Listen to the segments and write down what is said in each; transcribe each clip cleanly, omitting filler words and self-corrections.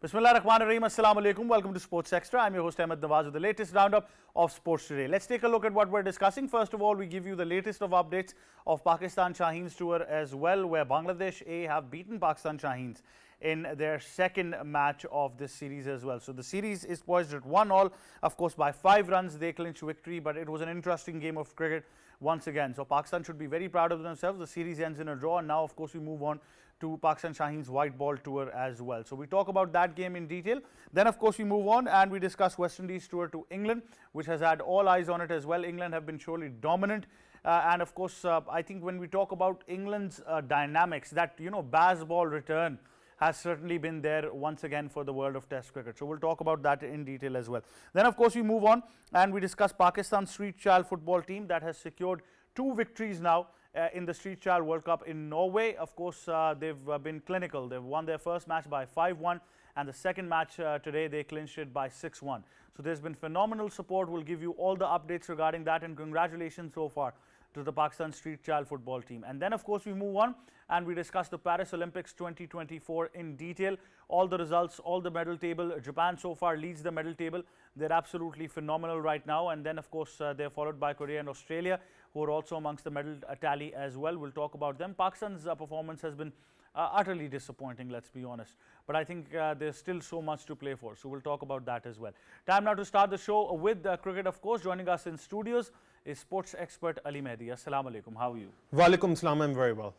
Bismillah Rahman Rahim. Assalamu alaikum. Welcome to Sports Extra. I'm your host Ahmed Nawaz with the latest roundup of sports today. Let's take a look at what we're discussing. First of all, we give you the latest of updates of Pakistan Shaheens tour as well, where Bangladesh A have beaten Pakistan Shaheens in their second match of this series as well. So the series is poised at 1-1. Of course, by 5 runs they clinched victory, but it was an interesting game of cricket once again. So Pakistan should be very proud of themselves. The series ends in a draw, and now of course we move on to Pakistan Shaheens white ball tour as well. So we talk about that game in detail. Then of course we move on and we discuss West Indies tour to England, which has had all eyes on it as well. England have been surely dominant. And of course, I think when we talk about England's dynamics, that, Baz ball return has certainly been there once again for the world of Test cricket. So we'll talk about that in detail as well. Then of course we move on and we discuss Pakistan's street child football team that has secured 2 victories now in the Street Child World Cup in Norway. Of course, they've been clinical. They've won their first match by 5-1, and the second match today they clinched it by 6-1. So there's been phenomenal support. We'll give you all the updates regarding that, and congratulations so far to the Pakistan Street Child football team. And then of course we move on and we discuss the Paris Olympics 2024 in detail. All the results, all the medal table. Japan so far leads the medal table. They're absolutely phenomenal right now. And then of course they're followed by Korea and Australia, who are also amongst the medal tally as well. We'll talk about them. Pakistan's performance has been utterly disappointing, let's be honest. But I think there's still so much to play for. So we'll talk about that as well. Time now to start the show with cricket, of course. Joining us in studios is sports expert Ali Mehdi. Assalamu alaikum. How are you? Walaikum salam. I'm very well.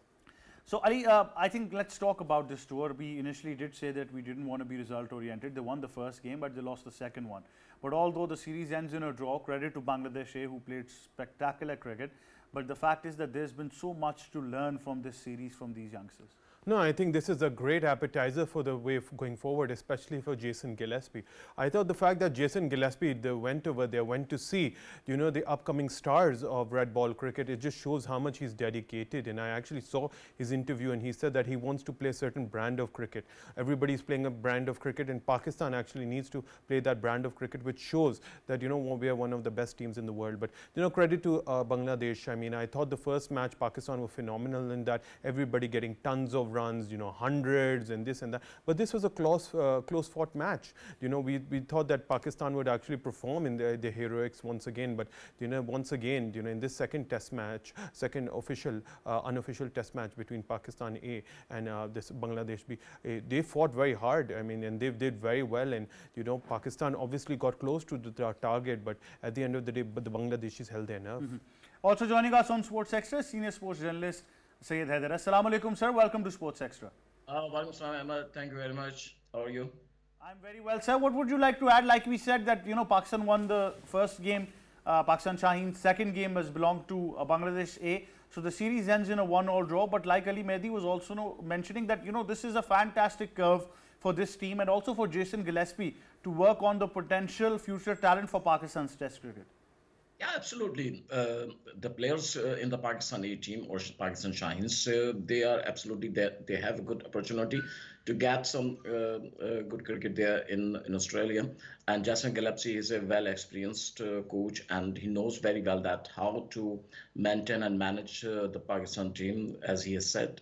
So Ali, I think let's talk about this tour. We initially did say that we didn't want to be result oriented. They won the first game, but they lost the second one. But although the series ends in a draw, credit to Bangladesh A, who played spectacular cricket. But the fact is that there's been so much to learn from this series from these youngsters. No, I think this is a great appetizer for the way going forward, especially for Jason Gillespie. I thought the fact that Jason Gillespie, they went over there, went to see, the upcoming stars of red ball cricket, it just shows how much he's dedicated. And I actually saw his interview and he said that he wants to play a certain brand of cricket. Everybody's playing a brand of cricket, and Pakistan actually needs to play that brand of cricket, which shows that, we are one of the best teams in the world. But, credit to Bangladesh. I mean, I thought the first match, Pakistan were phenomenal in that everybody getting tons of runs, hundreds and this and that. But this was a close fought match. We thought that Pakistan would actually perform in the heroics once again. But, once again, in this second test match, second unofficial test match between Pakistan A and this Bangladesh B, they fought very hard. I mean, and they did very well. And, Pakistan obviously got close to the target. But at the end of the day, the Bangladeshis held their nerve. Also joining us on Sports Extra, senior sports journalist Sayyid Haider. Assalamu alaikum, sir. Welcome to Sports Extra. Walaikum salam, Ahmed. Thank you very much. How are you? I'm very well, sir. What would you like to add? Like we said that, Pakistan won the first game. Pakistan Shaheen's second game has belonged to Bangladesh A. So the series ends in a 1-1 draw. But like Ali Mehdi was also mentioning that, this is a fantastic curve for this team and also for Jason Gillespie to work on the potential future talent for Pakistan's Test cricket. Yeah, absolutely. The players in the Pakistan A team or Pakistan Shaheens, they are absolutely there. They have a good opportunity to get some good cricket there in Australia. And Jason Gillespie is a well-experienced coach, and he knows very well that how to maintain and manage the Pakistan team. As he has said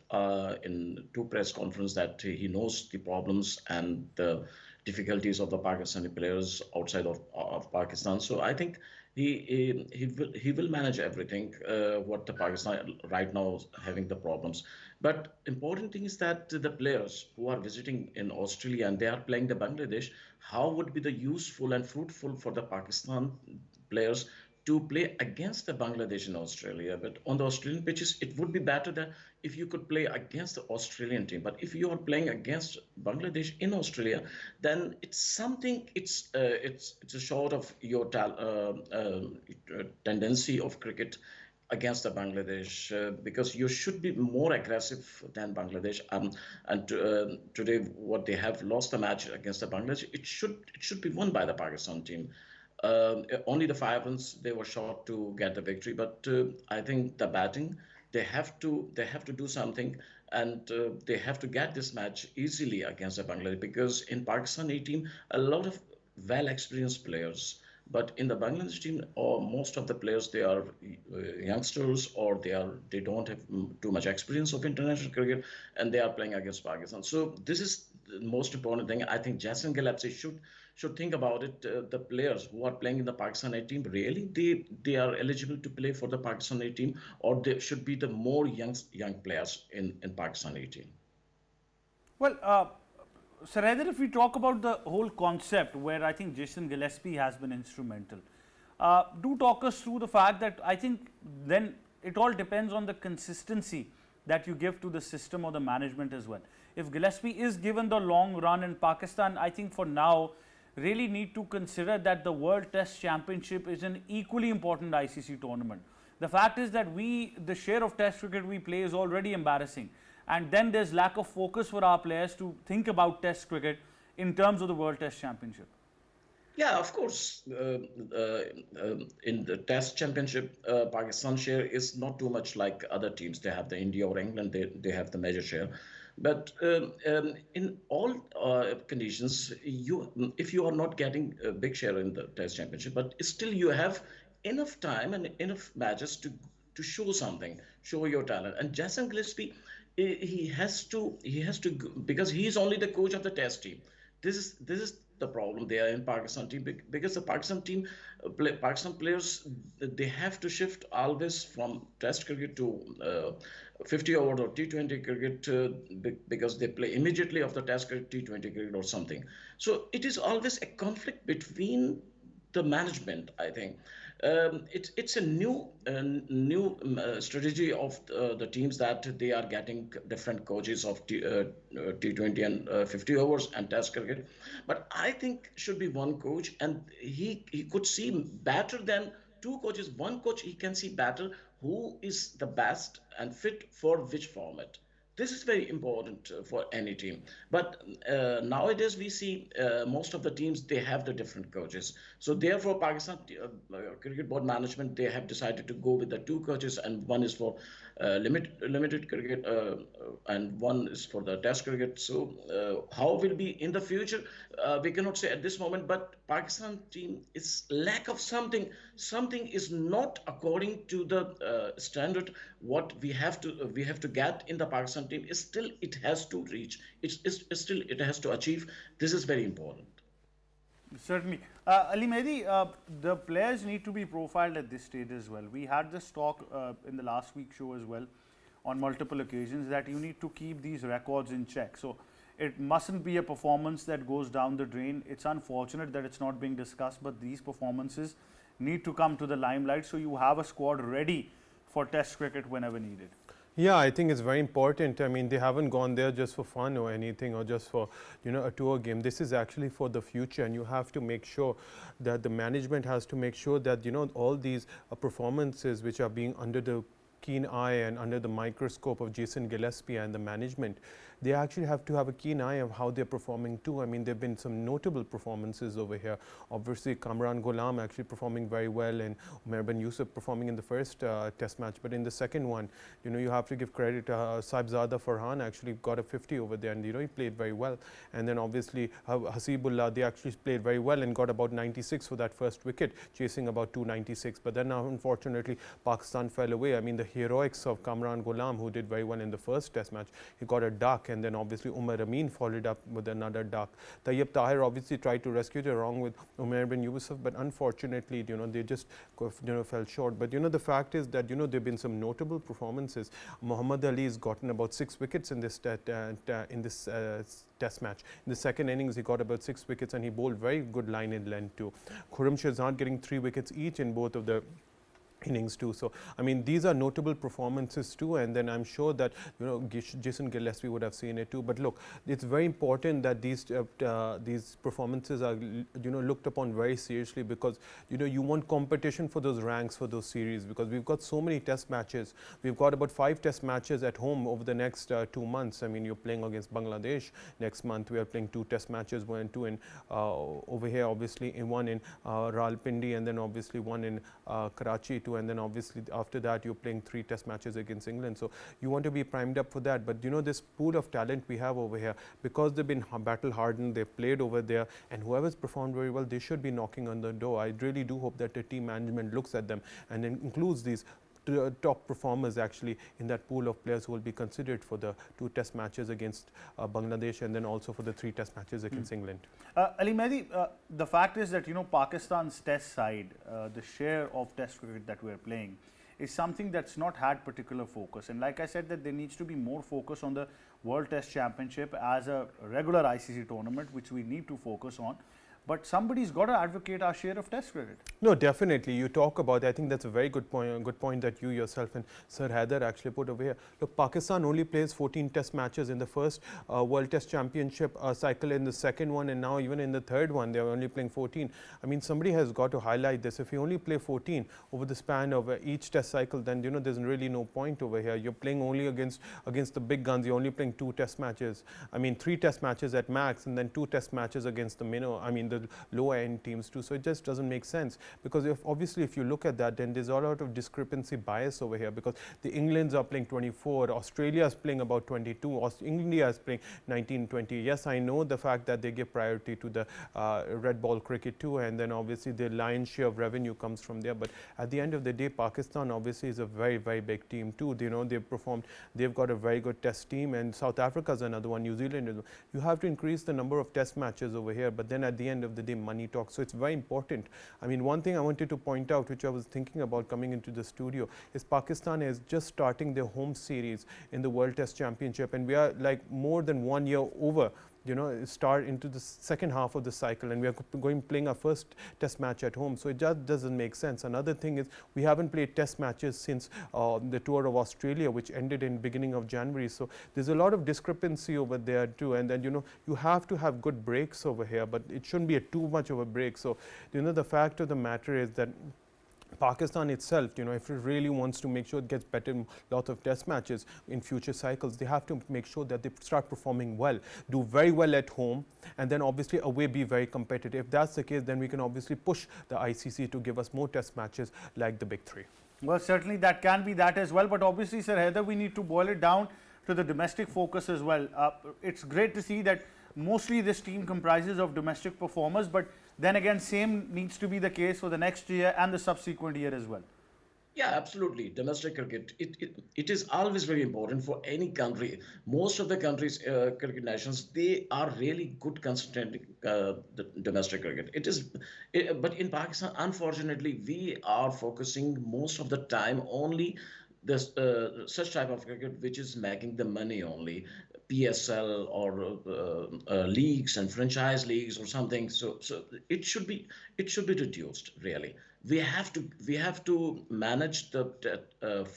in 2 press conferences, that he knows the problems and the difficulties of the Pakistani players outside of Pakistan. So I think he will manage everything what the Pakistan right now is having the problems. But important thing is that the players who are visiting in Australia and they are playing the Bangladesh, how would be the useful and fruitful for the Pakistan players to play against the Bangladesh in Australia. But on the Australian pitches, it would be better that if you could play against the Australian team. But if you are playing against Bangladesh in Australia, then it's something. It's a sort of your tendency of cricket against the Bangladesh because you should be more aggressive than Bangladesh. Today, what they have lost the match against the Bangladesh, it should be won by the Pakistan team. Only the 5 runs they were short to get the victory, but I think the batting they have to do something, and they have to get this match easily against the Bangladesh, because in Pakistan A team a lot of well experienced players, but in the Bangladesh team most of the players, they are youngsters, or they don't have too much experience of international cricket, and they are playing against Pakistan. So this is the most important thing. I think Jason Gillespie should think about it. The players who are playing in the Pakistan A team, really, they are eligible to play for the Pakistan A team, or they should be the more young players in Pakistan A team. Well, Sir Haider, if we talk about the whole concept where I think Jason Gillespie has been instrumental, do talk us through the fact that I think then it all depends on the consistency that you give to the system or the management as well. If Gillespie is given the long run in Pakistan, I think for now, really need to consider that the World Test Championship is an equally important ICC tournament. The fact is that the share of Test cricket we play is already embarrassing. And then there's lack of focus for our players to think about Test cricket in terms of the World Test Championship. Yeah, of course. In the Test Championship, Pakistan share is not too much like other teams. They have the India or England. They have the major share. But in all conditions, if you are not getting a big share in the Test Championship, but still you have enough time and enough matches to show something, show your talent. And Jason Gillespie, he has to because he is only the coach of the Test team. This is the problem there in Pakistan team, because the Pakistan team, Pakistan players, they have to shift always from Test cricket to 50 over or T20 cricket, because they play immediately after Test cricket, T20 cricket or something. So it is always a conflict between the management, I think. It's a new strategy of the teams, that they are getting different coaches of T20 and 50 overs and Test cricket. But I think should be one coach, and he could see better than two coaches. One coach, he can see better who is the best and fit for which format. This is very important for any team. But nowadays we see most of the teams, they have the different coaches. So therefore, Pakistan Cricket Board management, they have decided to go with the two coaches, and one is for limited cricket, and one is for the Test cricket. So how will be in the future? We cannot say at this moment. But Pakistan team is lack of something. Something is not according to the standard what we have to get in the Pakistan team. Is still it has to reach. It's still it has to achieve. This is very important. Certainly. Ali Mehdi, the players need to be profiled at this stage as well. We had this talk in the last week's show as well on multiple occasions that you need to keep these records in check. So it mustn't be a performance that goes down the drain. It's unfortunate that it's not being discussed, but these performances need to come to the limelight so you have a squad ready for Test cricket whenever needed. Yeah, I think it's very important. I mean, they haven't gone there just for fun or anything, or just for, a tour game. This is actually for the future, and you have to make sure that the management has to make sure that, all these performances which are being under the keen eye and under the microscope of Jason Gillespie and the management, they actually have to have a keen eye of how they're performing too. I mean, there have been some notable performances over here. Obviously, Kamran Ghulam actually performing very well, and Umair bin Yusuf performing in the first test match. But in the second one, you have to give credit to Saibzada Farhan actually got a 50 over there, and he played very well. And then obviously Hasibullah, they actually played very well and got about 96 for that first wicket, chasing about 296. But then unfortunately, Pakistan fell away. I mean, the heroics of Kamran Ghulam, who did very well in the first test match, he got a duck, and then obviously Umar Amin followed up with another duck. Tayyib Tahir obviously tried to rescue it along with Umair bin Yusuf, but unfortunately, they just fell short. But the fact is that there have been some notable performances. Muhammad Ali has gotten about 6 wickets in this test match. In the second innings, he got about 6 wickets, and he bowled very good line in length too. Khurram Shahzad getting 3 wickets each in both of the innings too. So I mean, these are notable performances too, and then I'm sure that Jason Gillespie would have seen it too. But look, it's very important that these performances are looked upon very seriously, because you want competition for those ranks, for those series, because we've got so many test matches. We've got about 5 test matches at home over the next 2 months. I mean, you're playing against Bangladesh next month. We are playing 2 test matches, 1 and 2 in over here, obviously, in one in Rawalpindi, and then obviously one in Karachi too. And then obviously after that you're playing 3 test matches against England. So you want to be primed up for that. But this pool of talent we have over here, because they've been battle hardened, they've played over there, and whoever's performed very well, they should be knocking on the door. I really do hope that the team management looks at them and then includes these top performers actually in that pool of players who will be considered for the 2 test matches against Bangladesh, and then also for the 3 test matches against England. Ali Mehdi, the fact is that Pakistan's test side, the share of test cricket that we're playing, is something that's not had particular focus. And like I said, that there needs to be more focus on the World Test Championship as a regular ICC tournament, which we need to focus on. But somebody's got to advocate our share of Test cricket. No, definitely. You talk about, I think that's a very good point that you yourself and Sir Haider actually put over here. Look, Pakistan only plays 14 test matches in the first World Test Championship cycle, in the second one, and now even in the third one, they're only playing 14. I mean, somebody has got to highlight this. If you only play 14 over the span of each test cycle, then, there's really no point over here. You're playing only against the big guns. You're only playing 2 test matches. I mean, 3 test matches at max, and then 2 test matches against the lower end teams too. So it just doesn't make sense, because obviously if you look at that, then there's a lot of discrepancy bias over here, because the Englands are playing 24, Australia is playing about 22, India is playing 19, 20. Yes, I know the fact that they give priority to the red ball cricket too, and then obviously the lion's share of revenue comes from there. But at the end of the day, Pakistan obviously is a very, very big team too. They've got a very good test team, and South Africa is another one, New Zealand is one. You have to increase the number of test matches over here, but then at the end of the day, money talks. So it's very important. I mean, one thing I wanted to point out, which I was thinking about coming into the studio, is Pakistan is just starting their home series in the World Test Championship, and we are like more than 1 year over, start into the second half of the cycle, and we are going playing our first test match at home. So it just doesn't make sense. Another thing is, we haven't played test matches since the tour of Australia, which ended in beginning of January. So there's a lot of discrepancy over there too, and then you have to have good breaks over here, but it shouldn't be too much of a break. So the fact of the matter is that Pakistan itself, if it really wants to make sure it gets better in lots of test matches in future cycles, they have to make sure that they start performing well, do very well at home, and then obviously away be very competitive. If that's the case, then we can obviously push the ICC to give us more test matches like the big 3. Well, certainly that can be that as well. But obviously, Sir Haider, we need to boil it down to the domestic focus as well. It's great to see that mostly this team comprises of domestic performers, but then again, same needs to be the case for the next year and the subsequent year as well. Yeah, absolutely. Domestic cricket, it is always very important for any country. Most of the countries, cricket nations, they are really good concentrating the domestic cricket. But in Pakistan, unfortunately, we are focusing most of the time only this such type of cricket which is making the money only. PSL or leagues and franchise leagues or something. So it should be reduced really. We have to manage the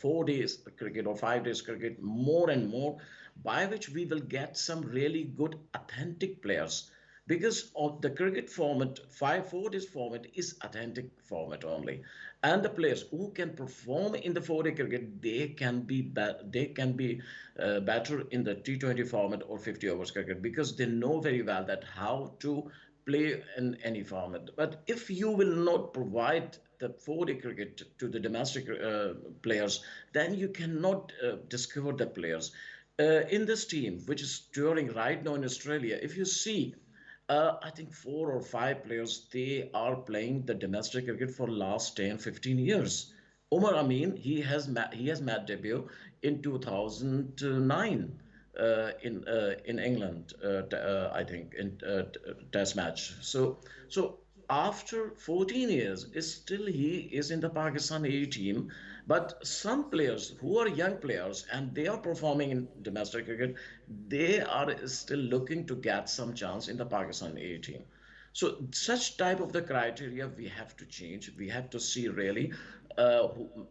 4 days cricket or 5 days cricket more and more, by which we will get some really good authentic players, because of the cricket format, 4 days format is authentic format only, and the players who can perform in the 4-day cricket, they can be better in the T20 format or 50 overs cricket, because they know very well that how to play in any format. But if you will not provide the 4-day cricket to the domestic players, then you cannot discover the players. In this team, which is touring right now in Australia, if you see, I think 4 or 5 players, they are playing the domestic cricket for last 10, 15 years. Omar Amin, he has made debut in 2009 in England, I think, in Test match. So after 14 years, still he is in the Pakistan A team. But some players who are young players and they are performing in domestic cricket, they are still looking to get some chance in the Pakistan A team. So such type of the criteria we have to change. We have to see really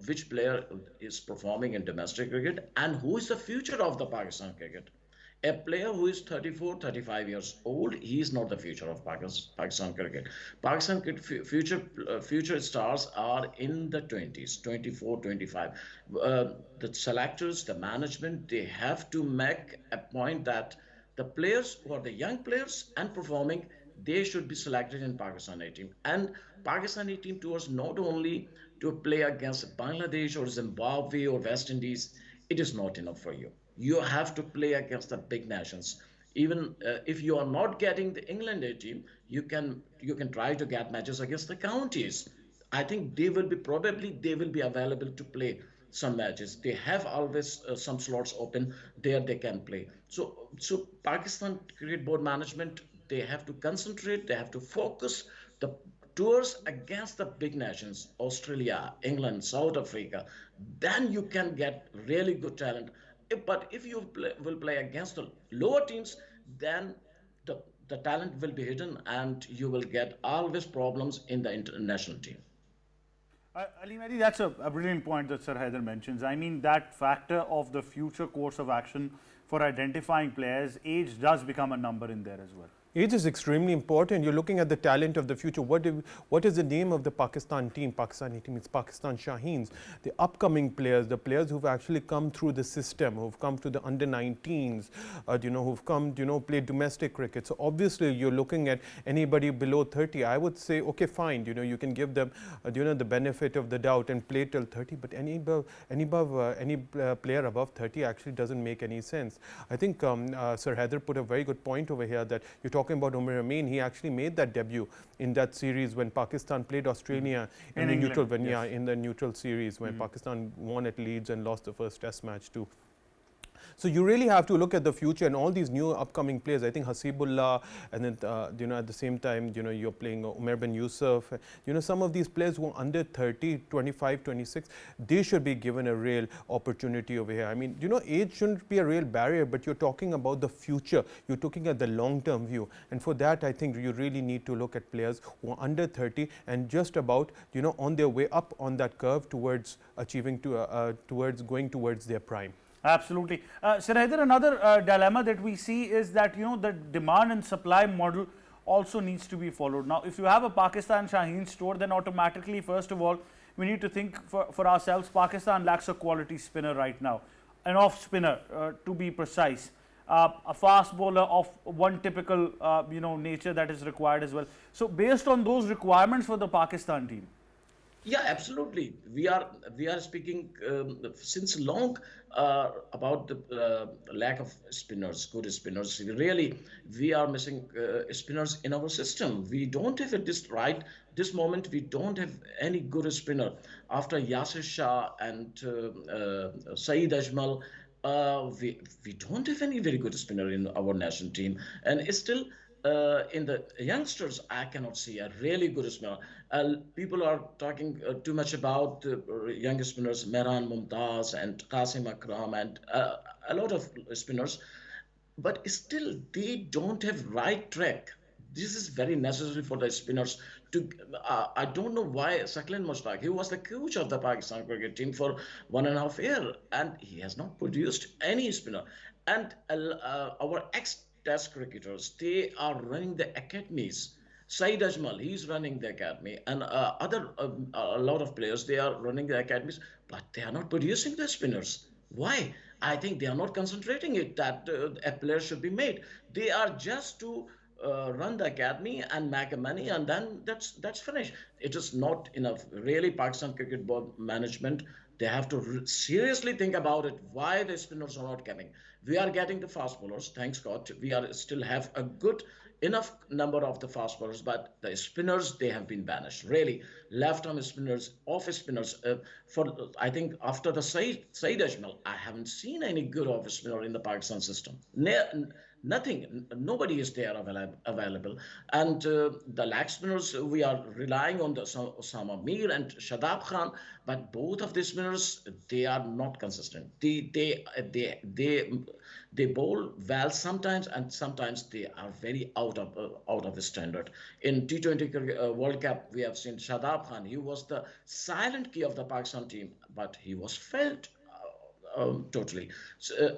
which player is performing in domestic cricket and who is the future of the Pakistan cricket. A player who is 34, 35 years old, he is not the future of Pakistan cricket. Pakistan cricket future stars are in the 20s, 24, 25. The selectors, the management, they have to make a point that the players who are the young players and performing, they should be selected in Pakistan A team. And Pakistan A team tours not only to play against Bangladesh or Zimbabwe or West Indies, it is not enough for you. You have to play against the big nations. Even if you are not getting the England A team, you can try to get matches against the counties. I think they will be available to play some matches. They have always some slots open there they can play. So Pakistan Cricket Board management, they have to concentrate, they have to focus the tours against the big nations, Australia, England, South Africa. Then you can get really good talent. But if you will play against the lower teams, then the the talent will be hidden and you will get always problems in the international team. Ali Mehdi, that's a brilliant point that Sir Haider mentions. I mean, that factor of the future course of action for identifying players, age does become a number in there as well. Age is extremely important. You're looking at the talent of the future. What is the name of the Pakistan team? Pakistani team, it's Pakistan Shaheens. The upcoming players, the players who've actually come through the system, who've come to the under-19s, who've come, played domestic cricket. So obviously you're looking at anybody below 30. I would say, okay, fine, you can give them, the benefit of the doubt and play till 30. But any player above 30 actually doesn't make any sense. I think Sir Heather put a very good point over here that you're talking about Umar Amin. He actually made that debut in that series when Pakistan played Australia in the England, neutral yes. in the neutral series when Pakistan won at Leeds and lost the first Test match too. So you really have to look at the future and all these new upcoming players. I think Hasibullah, and then at the same time, you're playing Umar bin Yusuf. Some of these players who are under 30, 25, 26, they should be given a real opportunity over here. I mean, age shouldn't be a real barrier, but you're talking about the future. You're looking at the long-term view, and for that, I think you really need to look at players who are under 30 and just about, on their way up on that curve towards achieving towards going towards their prime. Absolutely. Sir Haider, another dilemma that we see is that, the demand and supply model also needs to be followed. Now, if you have a Pakistan Shaheen store, then automatically, first of all, we need to think for ourselves, Pakistan lacks a quality spinner right now, an off spinner to be precise, a fast bowler of one typical, nature that is required as well. So based on those requirements for the Pakistan team, Yeah, absolutely. We are speaking since long about the lack of spinners, good spinners. Really, we are missing spinners in our system. We don't have at this moment. We don't have any good spinner after Yasir Shah and Saeed Ajmal. We don't have any very good spinner in our national team, and it's still in the youngsters, I cannot see a really good spinner. People are talking too much about young spinners, Mehran Mumtaz and Qasim Akram and a lot of spinners, but still they don't have right track. This is very necessary for the spinners to. I don't know why Saklin Mushtaq. He was the coach of the Pakistan cricket team for 1.5 years, and he has not produced any spinner. And our ex-Test cricketers, they are running the academies. Saeed Ajmal, he's running the academy, and a lot of players, they are running the academies, but they are not producing the spinners. Why? I think they are not concentrating it that a player should be made. They are just to run the academy and make money, and then that's finished. It is not enough. Really, Pakistan Cricket Board management, they have to seriously think about it. Why the spinners are not coming? We are getting the fast bowlers. Thanks God, we are still have a good enough number of the fast bowlers, but the spinners, they have been banished. Really, left arm spinners, off spinners. For I think after the Saeed Ajmal, I haven't seen any good off spinner in the Pakistan system. Nothing, nobody is there available. And the leg spinners, we are relying on the Osama Mir and Shadab Khan, but both of these spinners, they are not consistent. They bowl well sometimes, and sometimes they are very out of standard. In T20 World Cup, we have seen Shadab Khan. He was the silent key of the Pakistan team, but he was felt totally.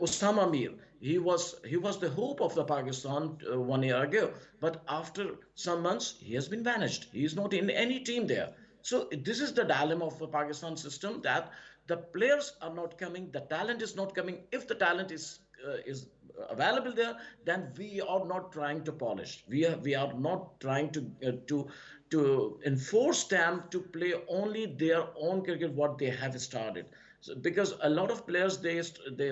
Osama Mir, he was the hope of the Pakistan 1 year ago, but after some months he has been vanished. He is not in any team there. So this is the dilemma of the Pakistan system, that the players are not coming, the talent is not coming. If the talent is available there, then we are not trying to polish. We are not trying to enforce them to play only their own cricket what they have started. So, because a lot of players, they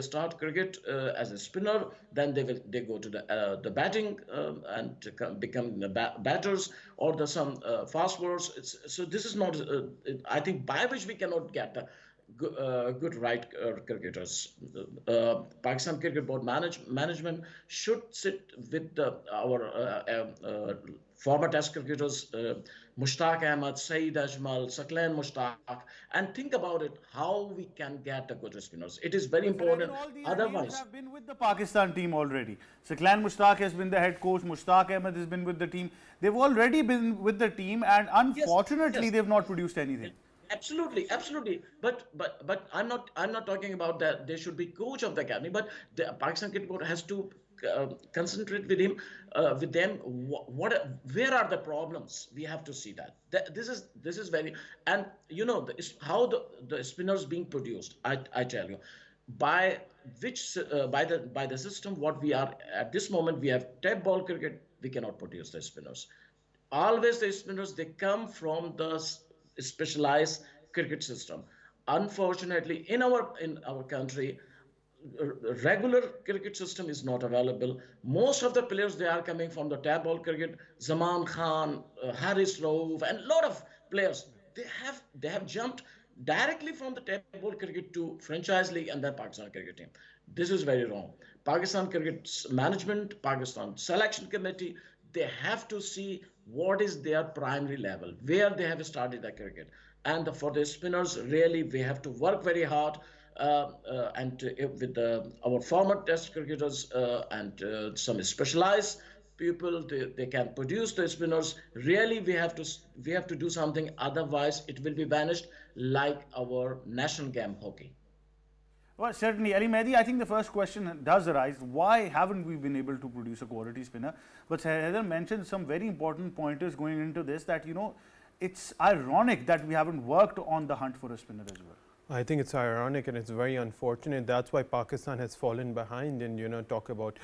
start cricket as a spinner, then they go to the batting and become the batters, or the some fast bowlers. So this is not. I think by which we cannot good right cricketers. Pakistan Cricket Board management should sit with our former Test cricketers, Mushtaq Ahmed, Saeed Ajmal, Saklan Mushtaq, and think about it how we can get a good spinners. It is very Well, Faizer, important. all these names Otherwise, have been with the Pakistan team already. Saklan Mushtaq has been the head coach. Mushtaq Ahmed has been with the team. They've already been with the team, and yes, unfortunately, yes. they've not produced anything. Absolutely, absolutely. But I'm not talking about that. They should be coach of the academy. But the Pakistan Cricket Board has to concentrate with him, with them. Where are the problems? We have to see that. This is very, and how the spinners being produced. I tell you, by by the system what we are at this moment, we have tap ball cricket. We cannot produce the spinners. Always the spinners, they come from the specialized cricket system. Unfortunately, in our country, regular cricket system is not available. Most of the players, they are coming from the tap ball cricket. Zaman Khan, Haris Rauf, and a lot of players, they have jumped directly from the tap ball cricket to franchise league and then Pakistan cricket team. This is very wrong. Pakistan cricket management, Pakistan selection committee, they have to see what is their primary level, where they have started the cricket. And for the spinners, really, we have to work very hard. With our former test cricketers and some specialized people, they can produce the spinners. Really, we have to do something. Otherwise, it will be vanished like our national game hockey. Well, certainly, Ali Mehdi, I think the first question does arise, why haven't we been able to produce a quality spinner? But Heather mentioned some very important pointers going into this, that, it's ironic that we haven't worked on the hunt for a spinner as well. I think it's ironic and it's very unfortunate. That's why Pakistan has fallen behind in, talk about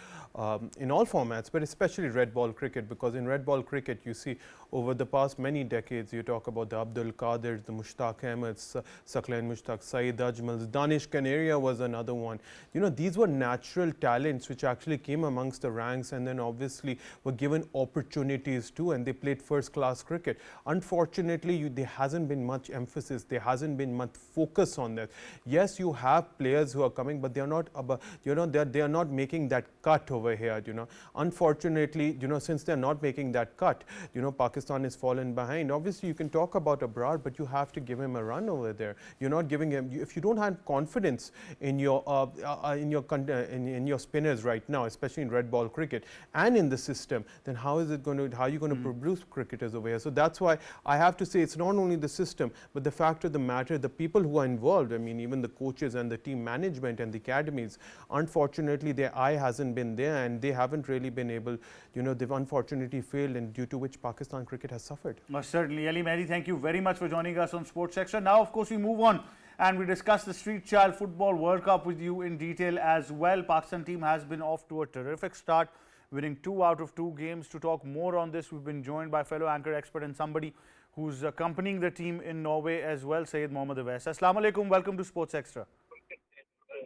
in all formats, but especially red ball cricket, because in red ball cricket, you see over the past many decades, you talk about the Abdul Qadirs, the Mushtaq Ahmeds, Saklan Mushtaq, Saeed Ajmals, Danish Kanaria was another one. These were natural talents which actually came amongst the ranks and then obviously were given opportunities too, and they played first class cricket. Unfortunately, there hasn't been much emphasis, there hasn't been much focus on that. Yes, you have players who are coming, but they are not, they are not making that cut over here. Unfortunately, since they are not making that cut, Pakistan is fallen behind. Obviously, you can talk about Abrar, but you have to give him a run over there. You're not giving him. If you don't have confidence in your spinners right now, especially in red ball cricket and in the system, then how are you going to produce cricketers over here? So that's why I have to say it's not only the system, but the fact of the matter, the people who are involved. I mean, even the coaches and the team management and the academies. Unfortunately, their eye hasn't been there, and they haven't really been able. They've unfortunately failed, and due to which Pakistan cricket has suffered. Certainly, Ali Mehdi, thank you very much for joining us on Sports Extra. Now, of course, we move on and we discuss the Street Child Football World Cup with you in detail as well. Pakistan team has been off to a terrific start, winning 2 out of 2 games. To talk more on this, we've been joined by fellow anchor expert and somebody who's accompanying the team in Norway as well, Syed Mohammad Awais. Assalamu alaikum, welcome to Sports Extra.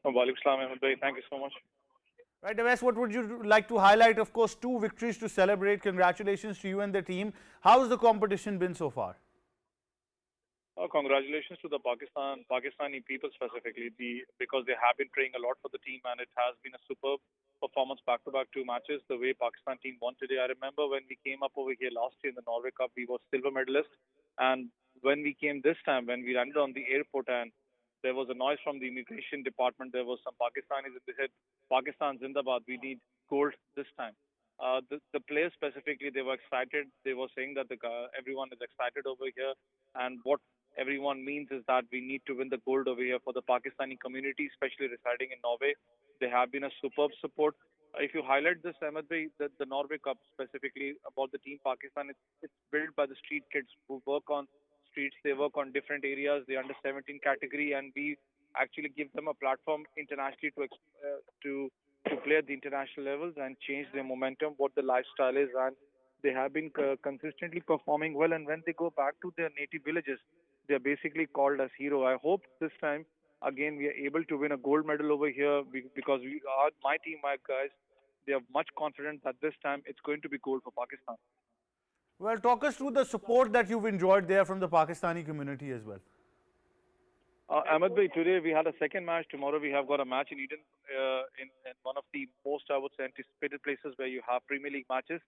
Walaikum salam, Ahmed bhai. Thank you so much. Right, Awais, what would you like to highlight? Of course, 2 victories to celebrate. Congratulations to you and the team. How's the competition been so far? Congratulations to the Pakistani people specifically, because they have been praying a lot for the team, and it has been a superb performance back-to-back 2 matches. The way Pakistan team won today, I remember when we came up over here last year in the Norway Cup, we were silver medalist, and when we came this time, when we landed on the airport and there was a noise from the immigration department, there was some Pakistanis and they said, "Pakistan Zindabad, we need gold this time." The players specifically, they were excited. They were saying that everyone is excited over here, and what everyone means is that we need to win the gold over here for the Pakistani community, especially residing in Norway. They have been a superb support. If you highlight this, Ahmed bhai, the Norway Cup specifically about the team Pakistan, it's built by the street kids who work on streets. They work on different areas, the under 17 category, and we actually give them a platform internationally to play at the international levels and change their momentum, what the lifestyle is, and they have been consistently performing well. And when they go back to their native villages, they are basically called as hero. I hope this time again we are able to win a gold medal over here, because we are my team, my guys. They are much confident that this time it's going to be gold for Pakistan. Well, talk us through the support that you've enjoyed there from the Pakistani community as well. Ahmed bhai, today we had a second match. Tomorrow we have got a match in Eden, in one of the most, I would say, anticipated places where you have Premier League matches.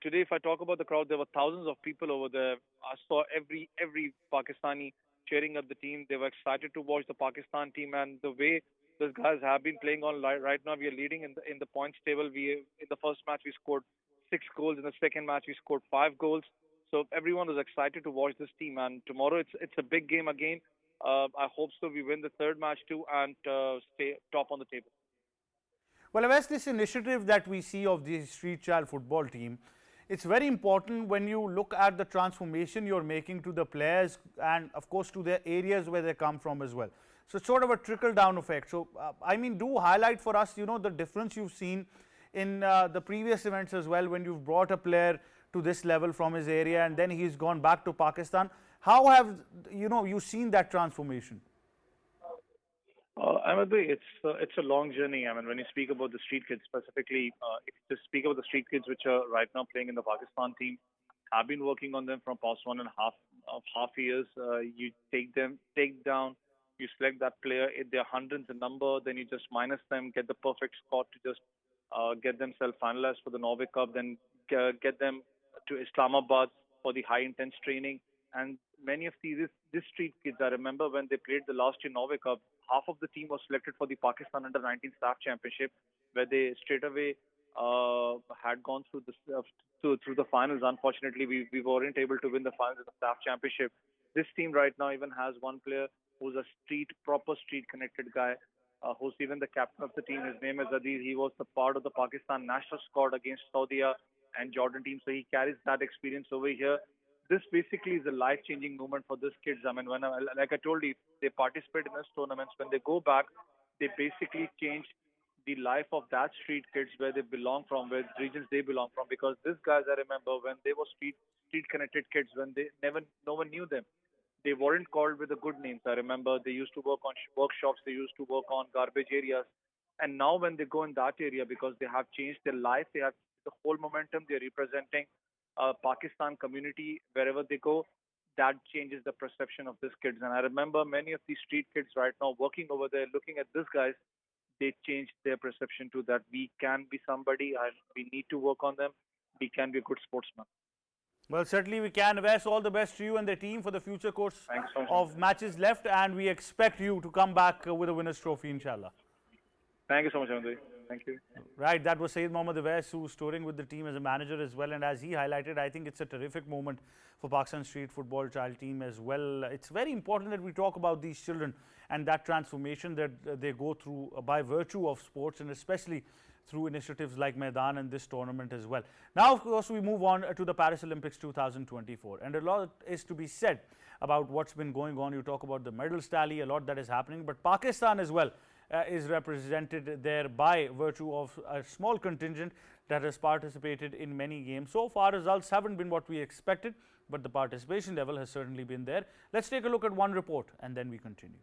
Today, if I talk about the crowd, there were thousands of people over there. I saw every Pakistani cheering up the team. They were excited to watch the Pakistan team, and the way those guys have been playing on right now, we are leading in the points table. We in the first match we scored 6 goals. In the second match we scored 5 goals. So everyone was excited to watch this team. And tomorrow it's a big game again. I hope so. We win the third match too and stay top on the table. Well, as this initiative that we see of the street child football team, it's very important when you look at the transformation you're making to the players and, of course, to the areas where they come from as well. So it's sort of a trickle-down effect. So, I mean, do highlight for us, the difference you've seen in the previous events as well when you've brought a player to this level from his area and then he's gone back to Pakistan. How have, you seen that transformation? Ahmed bhai, it's a long journey. I mean, when you speak about the street kids specifically, if you just speak about the street kids which are right now playing in the Pakistan team, I've been working on them from past 1.5 years. You take down, you select that player. If they're hundreds in number, then you just minus them, get the perfect squad to just get themselves finalized for the Norway Cup, then get them to Islamabad for the high intense training. And many of these street kids, I remember when they played the last year Norway Cup, half of the team was selected for the Pakistan Under-19 Staff Championship, where they straight away had gone through the finals. Unfortunately, we weren't able to win the finals of the Staff Championship. This team right now even has one player who's a proper street connected guy, who's even the captain of the team. His name is Aziz. He was the part of the Pakistan national squad against Saudi and Jordan team, so he carries that experience over here. This basically is a life-changing moment for these kids. I mean, like I told you, they participate in these tournaments. When they go back, they basically change the life of that street kids where they belong from, where regions they belong from. Because these guys, I remember when they were street-connected kids, when no one knew them. They weren't called with the good names. I remember they used to work on workshops, they used to work on garbage areas. And now when they go in that area, because they have changed their life, they have the whole momentum, they're representing Pakistan community wherever they go, that changes the perception of these kids. And I remember many of these street kids right now working over there, looking at these guys, they changed their perception to that we can be somebody and we need to work on them. We can be a good sportsman. Well, certainly we can. Wes, all the best to you and the team for the future course of matches left, and we expect you to come back with a winner's trophy, inshallah. Thank you so much, Anand. Thank you. Right, that was Syed Mohammad Awais, who's touring with the team as a manager as well. And as he highlighted, I think it's a terrific moment for Pakistan street football child team as well. It's very important that we talk about these children and that transformation that they go through by virtue of sports, and especially through initiatives like Maidan and this tournament as well. Now, of course, we move on to the Paris Olympics 2024. And a lot is to be said about what's been going on. You talk about the medals tally, a lot that is happening, but Pakistan as well is represented there by virtue of a small contingent that has participated in many games. So far, results haven't been what we expected, but the participation level has certainly been there. Let's take a look at one report and then we continue.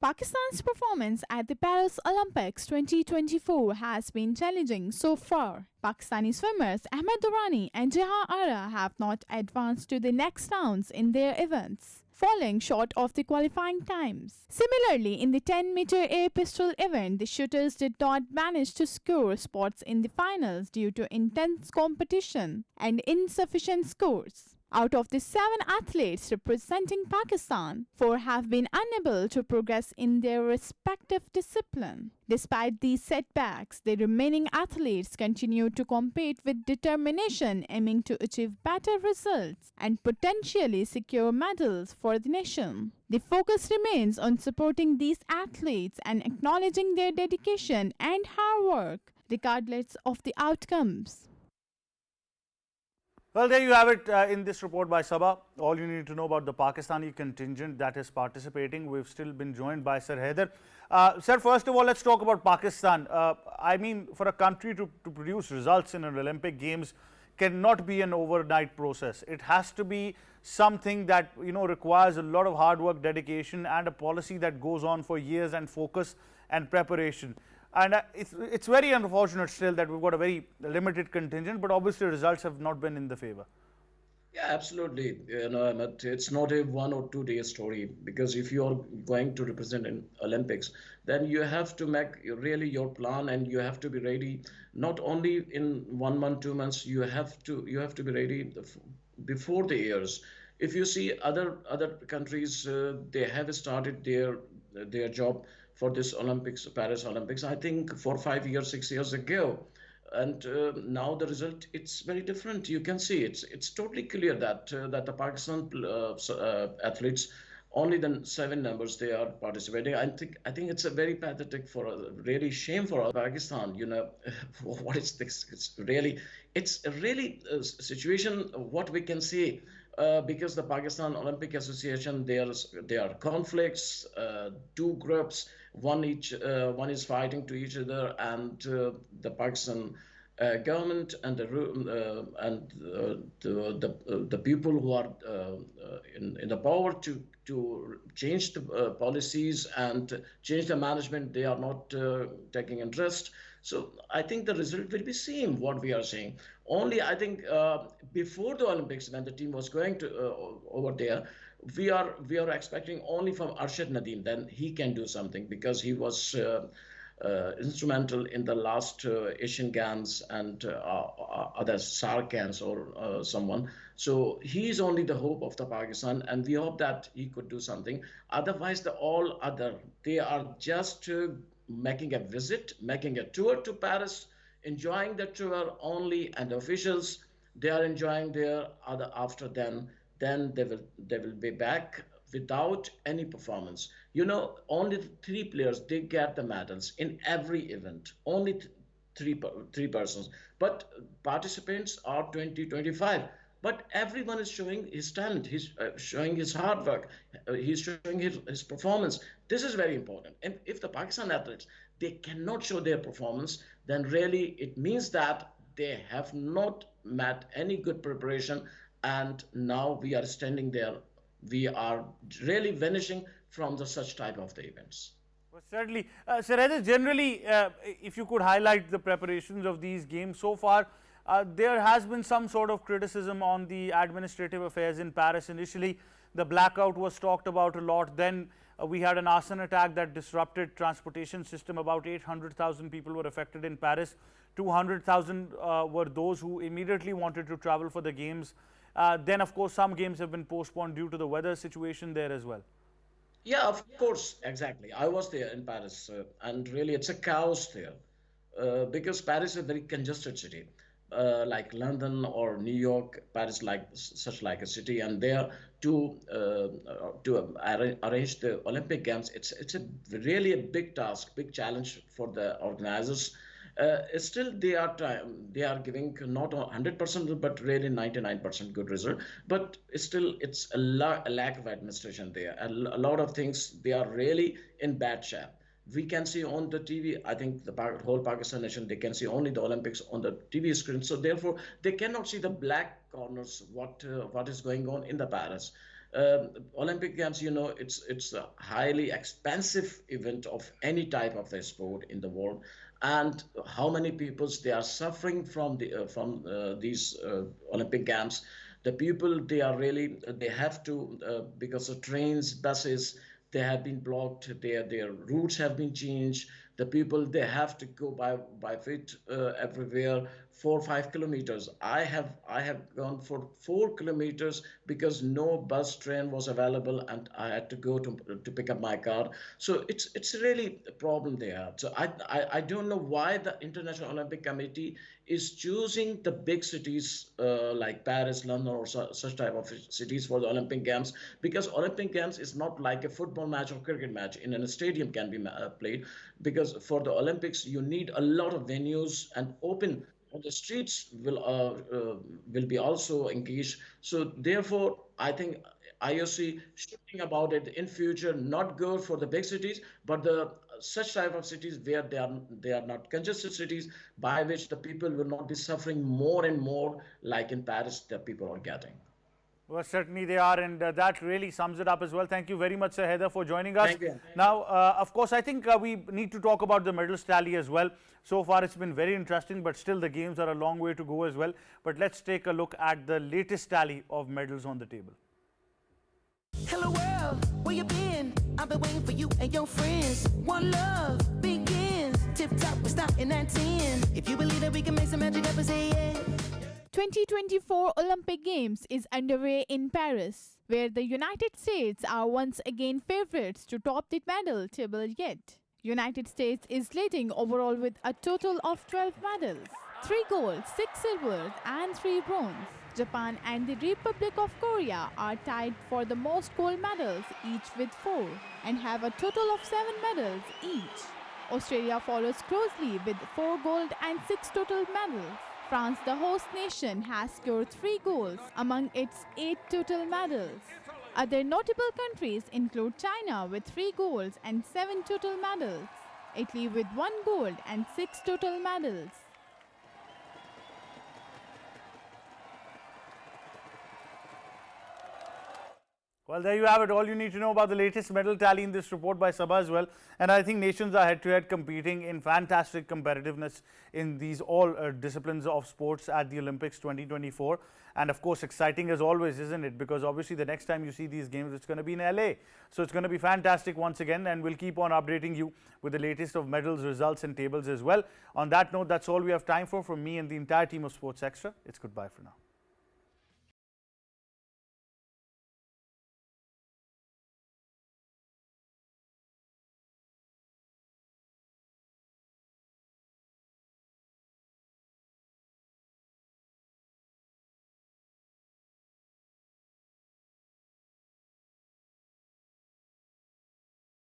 Pakistan's performance at the Paris Olympics 2024 has been challenging so far. Pakistani swimmers Ahmed Durrani and Jahan Ara have not advanced to the next rounds in their events, falling short of the qualifying times. Similarly, in the 10-meter air pistol event, the shooters did not manage to score spots in the finals due to intense competition and insufficient scores. Out of the 7 athletes representing Pakistan, 4 have been unable to progress in their respective discipline. Despite these setbacks, the remaining athletes continue to compete with determination, aiming to achieve better results and potentially secure medals for the nation. The focus remains on supporting these athletes and acknowledging their dedication and hard work, regardless of the outcomes. Well, there you have it in this report by Sabah. All you need to know about the Pakistani contingent that is participating. We've still been joined by Sir Haider. Sir, first of all, let's talk about Pakistan. I mean, for a country to produce results in an Olympic Games cannot be an overnight process. It has to be something that, requires a lot of hard work, dedication, and a policy that goes on for years, and focus and preparation. And it's very unfortunate still that we've got a very limited contingent, but obviously results have not been in the favor. Yeah, absolutely. Ahmed, it's not a 1 or 2 day story because if you're going to represent in Olympics, then you have to make really your plan and you have to be ready. Not only in 1 month, 2 months, you have to be ready before the years. If you see other countries, they have started their job for this Olympics, Paris Olympics. I think 4 5 years, 6 years ago, and now the result it's very different. You can see it's totally clear that the Pakistan athletes, only the seven numbers they are participating. I think it's a very pathetic, for a really shame for Pakistan. What is this? It's really a situation what we can see. Because the Pakistan Olympic Association, there are conflicts, two groups, one is fighting to each other, and the Pakistan government and the people who are in the power to change the policies and change the management, they are not taking interest. So I think the result will be same what we are saying. Only I think before the Olympics, when the team was going to over there, we are expecting only from Arshad Nadeem. Then he can do something because he was instrumental in the last Asian Games and other SARC Games or someone. So he is only the hope of the Pakistan, and we hope that he could do something. Otherwise, the all other, they are just making a visit, making a tour to Paris, enjoying the tour only, and the officials, they are enjoying their other after them. Then they will be back without any performance. Only three players they get the medals in every event. Only three persons, but participants are 20 25. But everyone is showing his talent. He's showing his hard work. He's showing his performance. This is very important. And if the Pakistan athletes they cannot show their performance, then really it means that they have not met any good preparation, and now we are standing there. We are really vanishing from the such type of the events. Well, certainly. Sir, generally, if you could highlight the preparations of these games so far, there has been some sort of criticism on the administrative affairs in Paris. Initially, the blackout was talked about a lot. Then we had an arson attack that disrupted transportation system. About 800,000 people were affected in Paris. 200,000 were those who immediately wanted to travel for the games. Then, of course, some games have been postponed due to the weather situation there as well. Yeah, of course, exactly. I was there in Paris, and really it's a chaos there, because Paris is a very congested city, like London or New York. Paris, like such like a city, and there to arrange the Olympic Games, it's a really a big task, big challenge for the organizers. Still, they are giving not 100%, but really 99% good result. But still, it's a lack of administration there. A lot of things they are really in bad shape. We can see on the TV. I think the whole Pakistan nation they can see only the Olympics on the TV screen. So therefore, they cannot see the black corners. What is going on in the Paris. Olympic Games, it's a highly expensive event of any type of the sport in the world, and how many peoples they are suffering from these Olympic Games. The people they have to because of trains, buses, they have been blocked. Their routes have been changed. The people they have to go by feet everywhere 4 5 kilometers. I have gone for 4 kilometers because no bus train was available, and I had to go to pick up my car. So it's really a problem there. So I don't know why the International Olympic Committee is choosing the big cities like Paris, London, or such type of cities for the Olympic Games, because Olympic Games is not like a football match or cricket match in a stadium can be played. Because for the Olympics you need a lot of venues, and open on the streets will be also engaged. So therefore, I think IOC should think about it in future, not go for the big cities, but the such type of cities where they are not congested cities, by which the people will not be suffering more and more, like in Paris the people are getting. Well, certainly they are, and that really sums it up as well. Thank you very much, Sir Heather, for joining us. Thank you. Now, of course, I think we need to talk about the medals tally as well. So far, it's been very interesting, but still the games are a long way to go as well. But let's take a look at the latest tally of medals on the table. Hello world, where you been? I've been waiting for you and your friends. One love begins. Tip top, we're starting at 10. If you believe that we can make some magic happen, say yeah. 2024 Olympic Games is underway in Paris, where the United States are once again favorites to top the medal table yet. United States is leading overall with a total of 12 medals, 3 gold, 6 silver and 3 bronze. Japan and the Republic of Korea are tied for the most gold medals, each with 4, and have a total of 7 medals each. Australia follows closely with 4 gold and 6 total medals. France, the host nation, has scored 3 goals among its 8 total medals. Other notable countries include China with 3 golds and 7 total medals, Italy with 1 gold and 6 total medals. Well, there you have it. All you need to know about the latest medal tally in this report by Sabah as well. And I think nations are head-to-head competing in fantastic competitiveness in these all disciplines of sports at the Olympics 2024. And of course, exciting as always, isn't it? Because obviously the next time you see these games, it's going to be in LA. So it's going to be fantastic once again. And we'll keep on updating you with the latest of medals, results and tables as well. On that note, that's all we have time for. From me and the entire team of Sports Extra, it's goodbye for now.